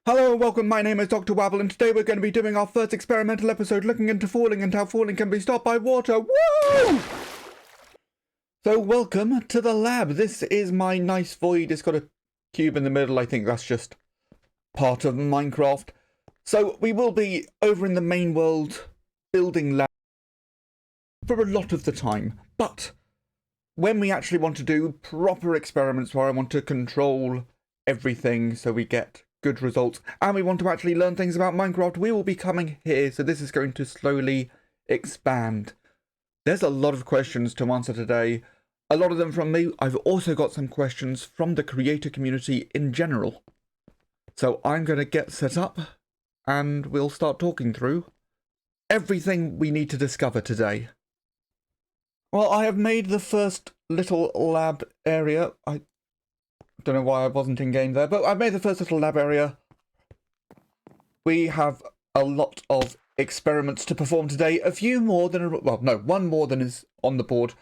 Hello and welcome, my name is Dr. Wabyll and today we're going to be doing our first experimental episode looking into falling and how falling can be stopped by water. Woo! So welcome to the lab. This is my nice void. It's got a cube in the middle. I think that's just part of Minecraft. So we will be over in the main world building lab for a lot of the time. But when we actually want to do proper experiments where I want to control everything so we get good results, and we want to actually learn things about Minecraft, we will be coming here, so this is going to slowly expand. There's a lot of questions to answer today, a lot of them from me. I've also got some questions from the creator community in general. So I'm going to get set up, and we'll start talking through everything we need to discover today. Well, I have made the first little lab area. I don't know why I wasn't in game there, but I've made the first little lab area. We have a lot of experiments to perform today. A few more than, well, no, one more than is on the board.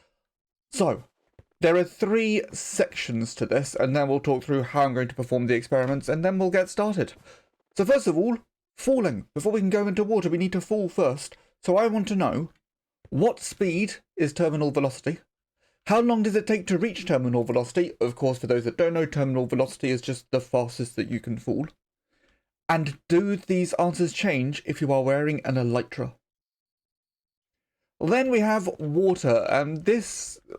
So, there are 3 sections to this, and then we'll talk through how I'm going to perform the experiments, and then we'll get started. So first of all, falling. Before we can go into water, we need to fall first. So I want to know, what speed is terminal velocity? How long does it take to reach terminal velocity? Of course, for those that don't know, terminal velocity is just the fastest that you can fall. And do these answers change if you are wearing an elytra? Then we have water, and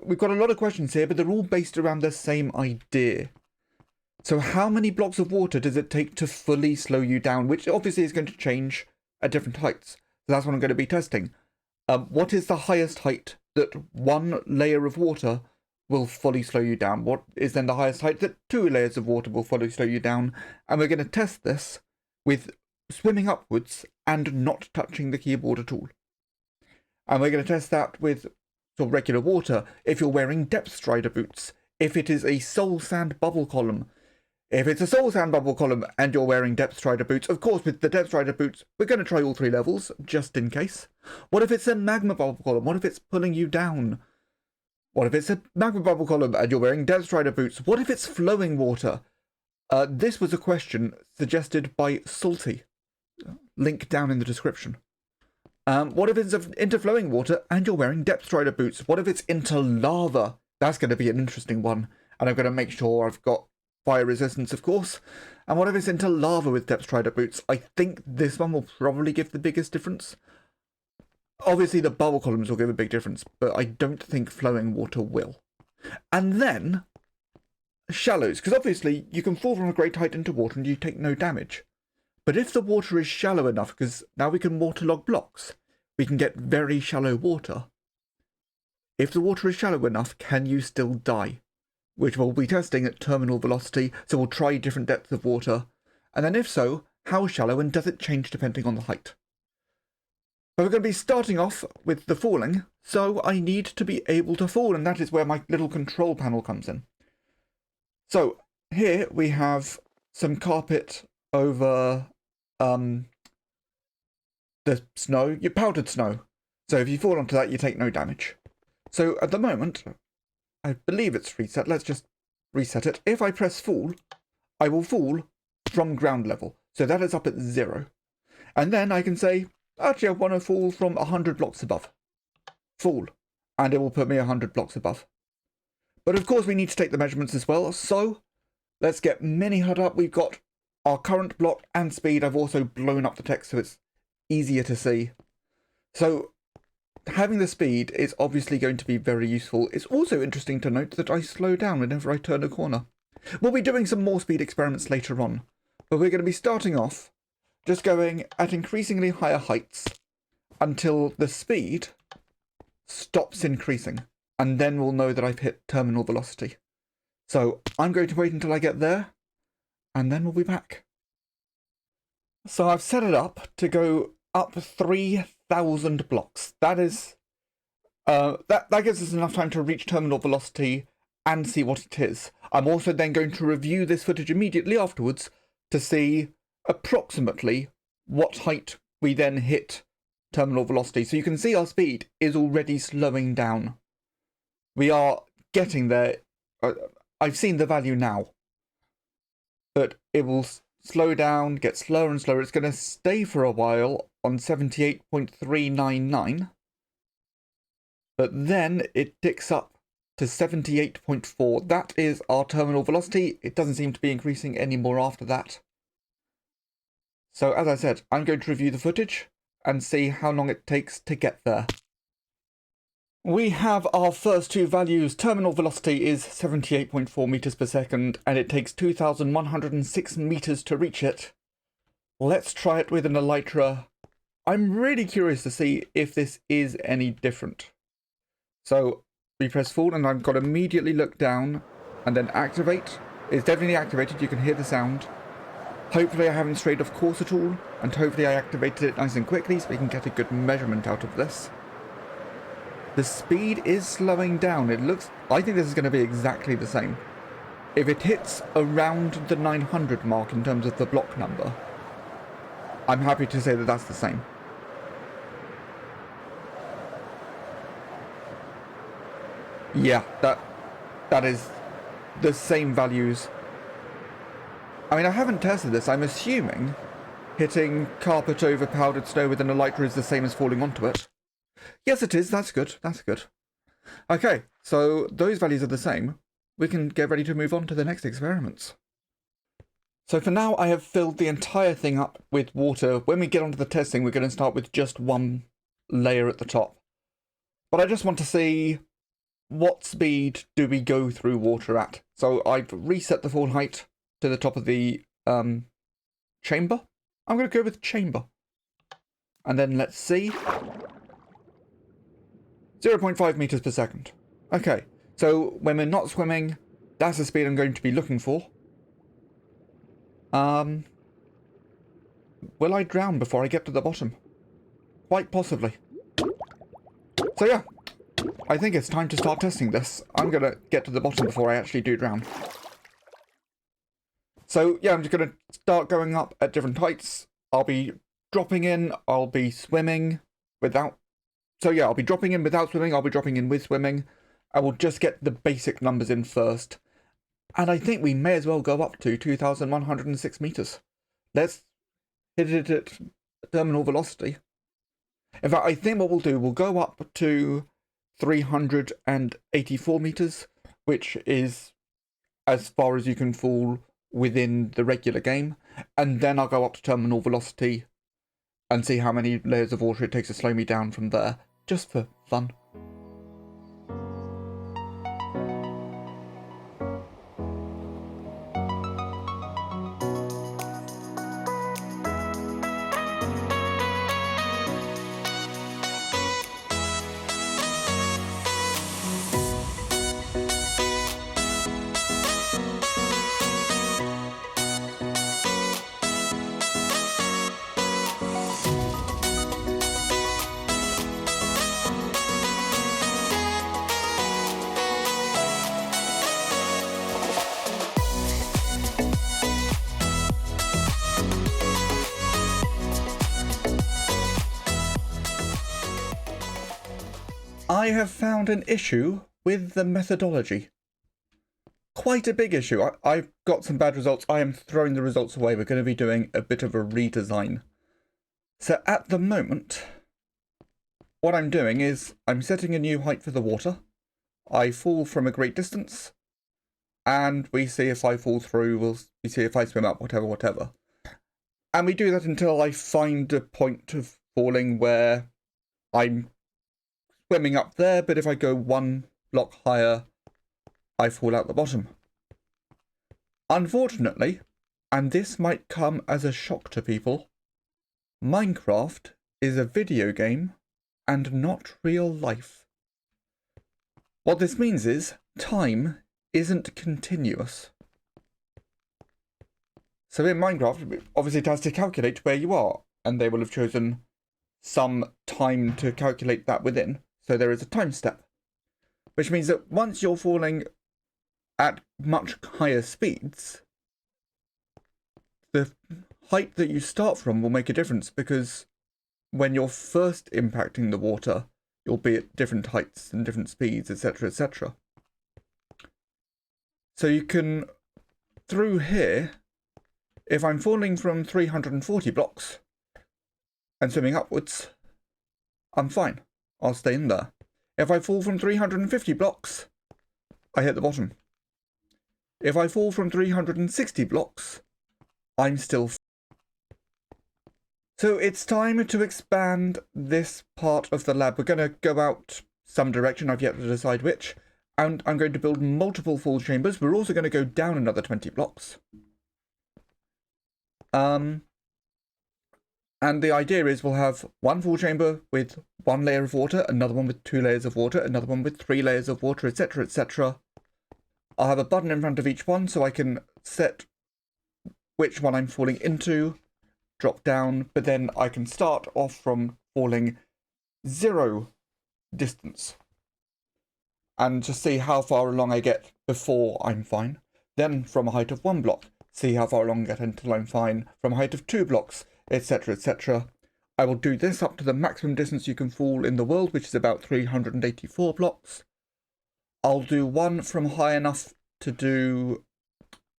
we've got a lot of questions here, but they're all based around the same idea. So how many blocks of water does it take to fully slow you down? Which obviously is going to change at different heights. So that's what I'm going to be testing. What is the highest height that 1 layer of water will fully slow you down? What is then the highest height that 2 layers of water will fully slow you down? And we're going to test this with swimming upwards and not touching the keyboard at all. And we're going to test that with sort of regular water, if you're wearing depth strider boots, if it is a soul sand bubble column. If it's a soul sand bubble column and you're wearing depth strider boots, of course with the depth strider boots, we're going to try all 3 levels, just in case. What if it's a magma bubble column? What if it's pulling you down? What if it's a magma bubble column and you're wearing depth strider boots? What if it's flowing water? This was a question suggested by Salty. Link down in the description. What if it's into flowing water and you're wearing depth strider boots? What if it's into lava? That's going to be an interesting one. And I'm going to make sure I've got fire resistance, of course. And what if it's into lava with depth strider boots? I think this one will probably give the biggest difference. Obviously the bubble columns will give a big difference, but I don't think flowing water will. And then shallows, because obviously you can fall from a great height into water and you take no damage. But if the water is shallow enough, because now we can waterlog blocks, we can get very shallow water. If the water is shallow enough, can you still die? Which we'll be testing at terminal velocity, so we'll try different depths of water. And then if so, how shallow and does it change depending on the height? But we're going to be starting off with the falling, so I need to be able to fall, and that is where my little control panel comes in. So here we have some carpet over the snow, your powdered snow. So if you fall onto that, you take no damage. So at the moment, I believe it's reset. Let's just reset it. If I press fall, I will fall from ground level. So that is up at 0. And then I can say, actually, I want to fall from 100 blocks above. Fall. And it will put me 100 blocks above. But of course, we need to take the measurements as well. So let's get Mini HUD up. We've got our current block and speed. I've also blown up the text so it's easier to see. So having the speed is obviously going to be very useful. It's also interesting to note that I slow down whenever I turn a corner. We'll be doing some more speed experiments later on, but we're going to be starting off just going at increasingly higher heights until the speed stops increasing, and then we'll know that I've hit terminal velocity. So I'm going to wait until I get there, and then we'll be back. So I've set it up to go up 3,000 blocks. That is, that gives us enough time to reach terminal velocity and see what it is. I'm also then going to review this footage immediately afterwards to see approximately what height we then hit terminal velocity. So you can see our speed is already slowing down. We are getting there. I've seen the value now, but it will slow down, get slower and slower. It's going to stay for a while on 78.399, but then it ticks up to 78.4. That is our terminal velocity. It doesn't seem to be increasing anymore after that. So as I said, I'm going to review the footage and see how long it takes to get there. We have our first two values. Terminal velocity is 78.4 meters per second, and it takes 2,106 meters to reach it. Let's try it with an elytra. I'm really curious to see if this is any different. So we press forward, and I've got to immediately look down and then activate. It's definitely activated. You can hear the sound. Hopefully I haven't strayed off course at all, and hopefully I activated it nice and quickly so we can get a good measurement out of this. The speed is slowing down. I think this is going to be exactly the same. If it hits around the 900 mark in terms of the block number, I'm happy to say that that's the same. Yeah, that is the same values. I mean, I haven't tested this. I'm assuming hitting carpet over powdered snow with an elytra is the same as falling onto it. Yes, it is. That's good. That's good. Okay, so those values are the same. We can get ready to move on to the next experiments. So for now, I have filled the entire thing up with water. When we get onto the testing, we're going to start with just one layer at the top. But I just want to see what speed do we go through water at. So I've reset the fall height to the top of the chamber. I'm going to go with chamber. And then let's see. 0.5 meters per second. Okay, so when we're not swimming, that's the speed I'm going to be looking for. Will I drown before I get to the bottom? Quite possibly. So yeah, I think it's time to start testing this. I'm going to get to the bottom before I actually do drown. So yeah, I'm just going to start going up at different heights. I'll be dropping in, I'll be swimming without... So yeah, I'll be dropping in without swimming, I'll be dropping in with swimming. I will just get the basic numbers in first. And I think we may as well go up to 2,106 meters. Let's hit it at terminal velocity. In fact, I think what we'll do, we'll go up to 384 meters, which is as far as you can fall within the regular game. And then I'll go up to terminal velocity and see how many layers of water it takes to slow me down from there, just for fun. I have found an issue with the methodology. Quite a big issue. I've got some bad results. I am throwing the results away. We're going to be doing a bit of a redesign. So at the moment, what I'm doing is I'm setting a new height for the water. I fall from a great distance, and we see if I fall through, we see if I swim up, whatever. And we do that until I find a point of falling where I'm swimming up there, but if I go one block higher, I fall out the bottom. Unfortunately, and this might come as a shock to people, Minecraft is a video game and not real life. What this means is time isn't continuous. So in Minecraft, obviously it has to calculate where you are, and they will have chosen some time to calculate that within. So there is a time step, which means that once you're falling at much higher speeds, the height that you start from will make a difference, because when you're first impacting the water, you'll be at different heights and different speeds, etc., etc. So you can, through here, If I'm falling from 340 blocks and swimming upwards, I'm fine. I'll stay in there. If I fall from 350 blocks, I hit the bottom. If I fall from 360 blocks, I'm still So it's time to expand this part of the lab. We're going to go out some direction, I've yet to decide which, and I'm going to build multiple fall chambers. We're also going to go down another 20 blocks. And the idea is we'll have one fall chamber with one layer of water, another one with 2 layers of water, another one with 3 layers of water, etc., etc. I'll have a button in front of each one so I can set which one I'm falling into, drop down, but then I can start off from falling 0 distance and just see how far along I get before I'm fine. Then from a height of 1 block, see how far along I get until I'm fine. From a height of 2 blocks, etc., etc. I will do this up to the maximum distance you can fall in the world, which is about 384 blocks. I'll do one from high enough to do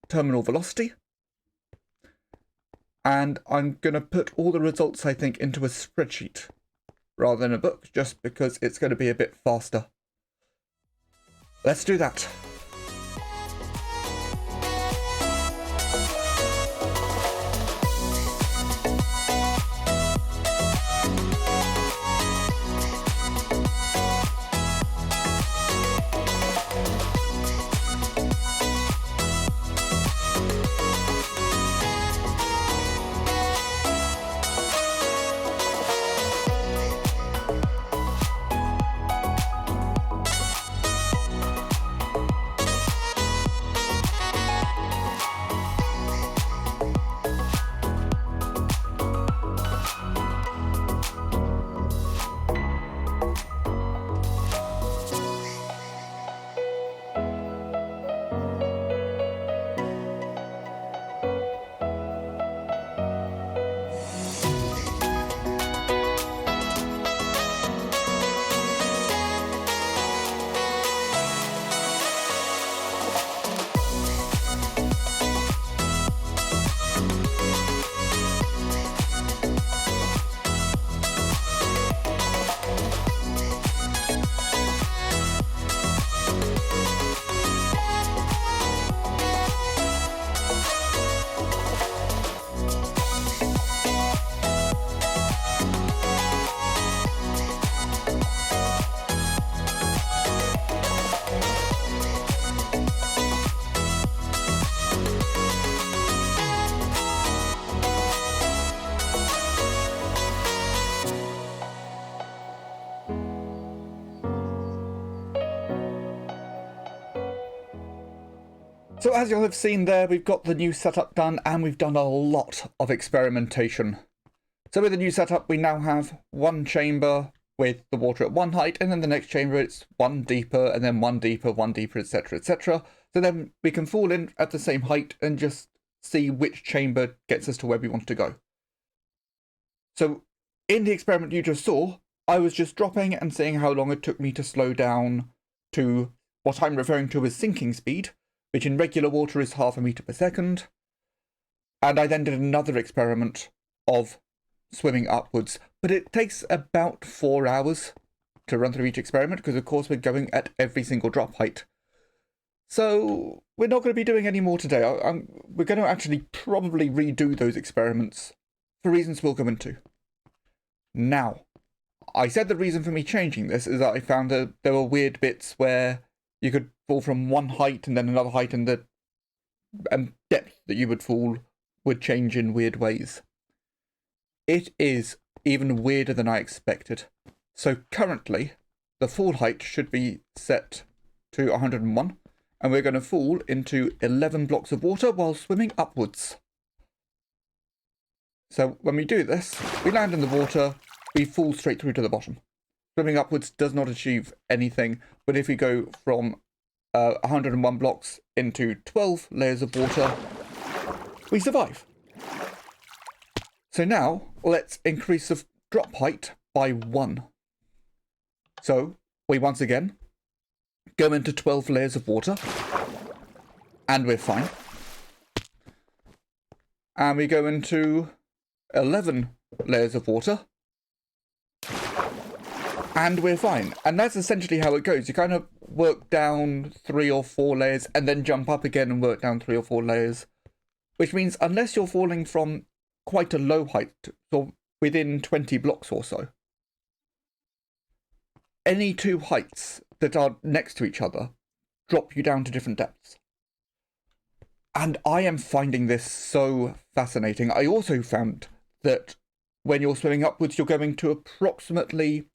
terminal velocity. And I'm going to put all the results, I think, into a spreadsheet rather than a book, just because it's going to be a bit faster. Let's do that. So as you'll have seen there, we've got the new setup done, and we've done a lot of experimentation. So with the new setup, we now have one chamber with the water at one height, and then the next chamber it's one deeper, and then one deeper, etc., etc. So then we can fall in at the same height and just see which chamber gets us to where we want to go. So in the experiment you just saw, I was just dropping and seeing how long it took me to slow down to what I'm referring to as sinking speed, which in regular water is 0.5 meter per second. And I then did another experiment of swimming upwards, but it takes about 4 hours to run through each experiment, because of course we're going at every single drop height. So we're not going to be doing any more today. We're going to actually probably redo those experiments for reasons we'll go into. Now, I said the reason for me changing this is that I found that there were weird bits where you could fall from one height and then another height, and the depth that you would fall would change in weird ways. It is even weirder than I expected. So currently, the fall height should be set to 101, and we're going to fall into 11 blocks of water while swimming upwards. So when we do this, we land in the water, we fall straight through to the bottom. Swimming upwards does not achieve anything, but if we go from 101 blocks into 12 layers of water, we survive. So now, let's increase the drop height by 1. So, we once again go into 12 layers of water, and we're fine. and we go into 11 layers of water, and we're fine. And that's essentially how it goes. You kind of work down 3 or 4 layers and then jump up again and work down 3 or 4 layers, which means unless you're falling from quite a low height, so within 20 blocks or so, any 2 heights that are next to each other drop you down to different depths. And I am finding this so fascinating. I also found that when you're swimming upwards, you're going to approximately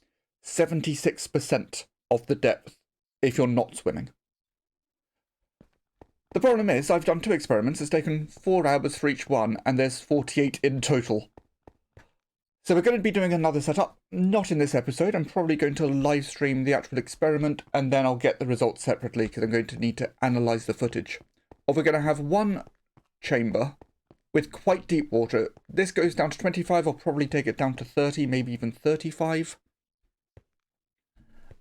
76% of the depth if you're not swimming. The problem is, I've done 2 experiments. It's taken 4 hours for each one, and there's 48 in total. So we're going to be doing another setup, not in this episode. I'm probably going to live stream the actual experiment, and then I'll get the results separately, because I'm going to need to analyse the footage. Or we're going to have one chamber with quite deep water. This goes down to 25, I'll probably take it down to 30, maybe even 35.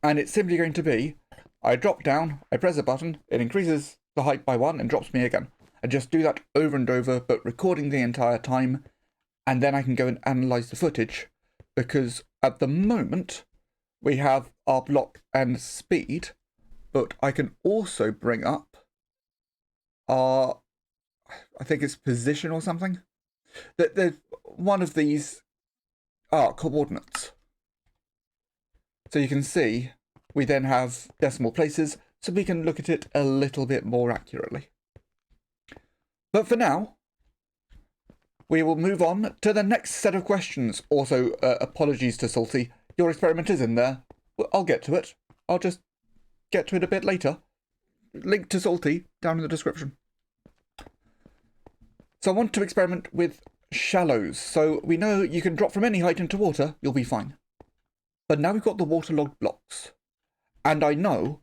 And it's simply going to be, I drop down, I press a button, it increases the height by 1 and drops me again. I just do that over and over, but recording the entire time, and then I can go and analyse the footage, because at the moment we have our block and speed, but I can also bring up our, I think it's position or something. There's one of these are coordinates. So you can see we then have decimal places, so we can look at it a little bit more accurately. But for now, we will move on to the next set of questions. Also, apologies to Salty. Your experiment is in there. Well, I'll get to it. I'll just get to it a bit later. Link to Salty down in the description. So I want to experiment with shallows. So we know you can drop from any height into water, you'll be fine. But now we've got the waterlogged blocks. And I know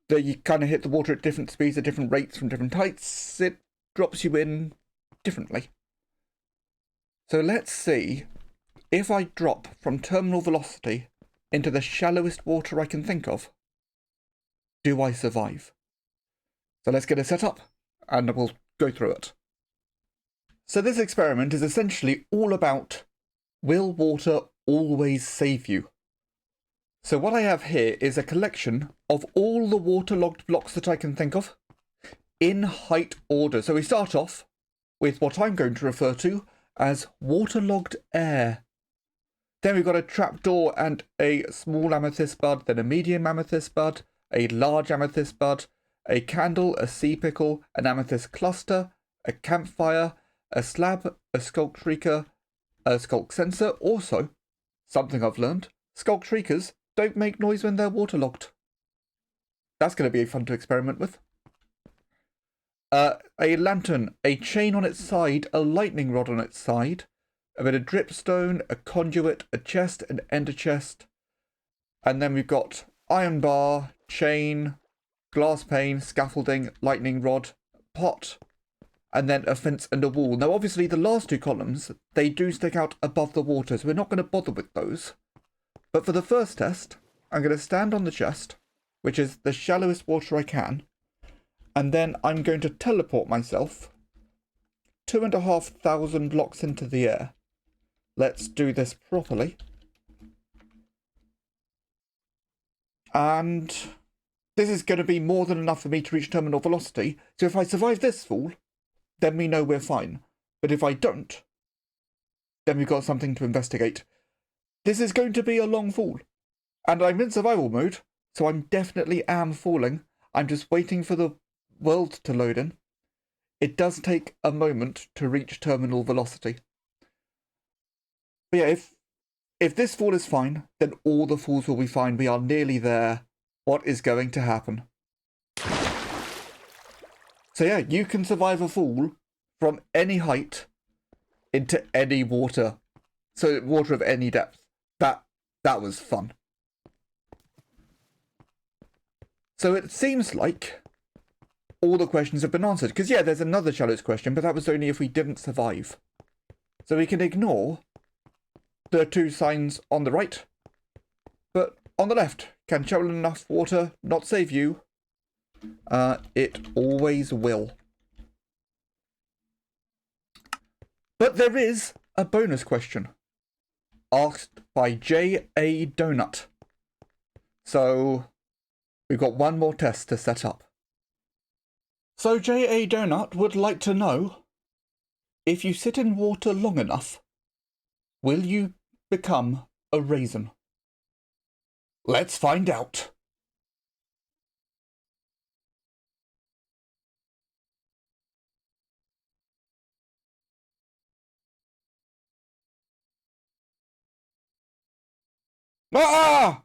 that you kind of hit the water at different speeds, at different rates, from different heights. It drops you in differently. So let's see if I drop from terminal velocity into the shallowest water I can think of. Do I survive? So let's get it set up and we'll go through it. So this experiment is essentially all about, will water always save you? So what I have here is a collection of all the waterlogged blocks that I can think of in height order. So we start off with what I'm going to refer to as waterlogged air. Then we've got a trapdoor and a small amethyst bud, then a medium amethyst bud, a large amethyst bud, a candle, a sea pickle, an amethyst cluster, a campfire, a slab, a skulk shrieker, a skulk sensor. Also, something I've learned, skulk shriekers don't make noise when they're waterlogged. That's going to be fun to experiment with. A lantern, a chain on its side, a lightning rod on its side, a bit of dripstone, a conduit, a chest, an ender chest, and then we've got iron bar, chain, glass pane, scaffolding, lightning rod, pot, and then a fence and a wall. Now obviously the last 2 columns, they do stick out above the water, so we're not going to bother with those. But for the first test, I'm going to stand on the chest, which is the shallowest water I can, and then I'm going to teleport myself 2,500 blocks into the air. Let's do this properly. And this is going to be more than enough for me to reach terminal velocity. So if I survive this fall, then we know we're fine. But if I don't, then we've got something to investigate. This is going to be a long fall. And I'm in survival mode, so I'm definitely am falling. I'm just waiting for the world to load in. It does take a moment to reach terminal velocity. But yeah, if this fall is fine, then all the falls will be fine. We are nearly there. What is going to happen? So yeah, you can survive a fall from any height into any water. So water of any depth. That was fun. So it seems like all the questions have been answered. Because yeah, there's another shallows question, but that was only if we didn't survive. So we can ignore the 2 signs on the right. But on the left, can shallow enough water not save you? It always will. But there is a bonus question asked by J.A. Donut. So we've got one more test to set up. So J.A. Donut would like to know, if you sit in water long enough, will you become a raisin? Let's find out. Ah!